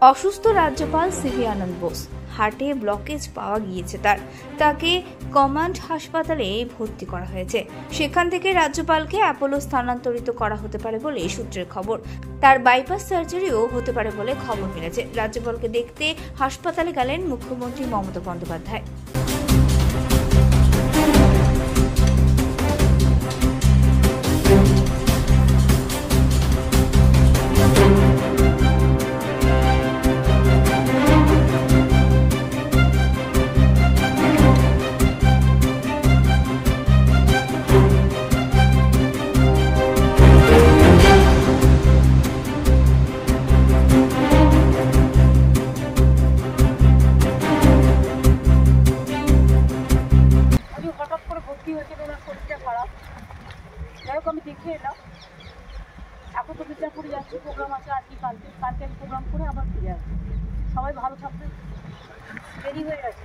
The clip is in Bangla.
অসুস্থ রাজ্যপাল সিভি আনন্দ বোস, হার্টে ব্লকেজ পাওয়া গিয়েছে তাকে কমান্ড হাসপাতালে ভর্তি করা হয়েছে। সেখান থেকে রাজ্যপালকে অ্যাপোলো স্থানান্তরিত করা হতে পারে বলে সূত্রের খবর। তার বাইপাস সার্জারিও হতে পারে বলে খবর মিলেছে। রাজ্যপালকে দেখতে হাসপাতালে গেলেন মুখ্যমন্ত্রী মমতা বন্দ্যোপাধ্যায়। হঠাৎ করে ভর্তি হয়েছে, ওনার শরীরটা খারাপ। যাই হোক, আমি দেখে এলাম। এখন তো মির্জাপুরে যাচ্ছি, প্রোগ্রাম আছে আজকে, কালকে আমি প্রোগ্রাম করে আবার ফিরে আসবো। সবাই ভালো থাকবে, দেরি হয়ে গেছে।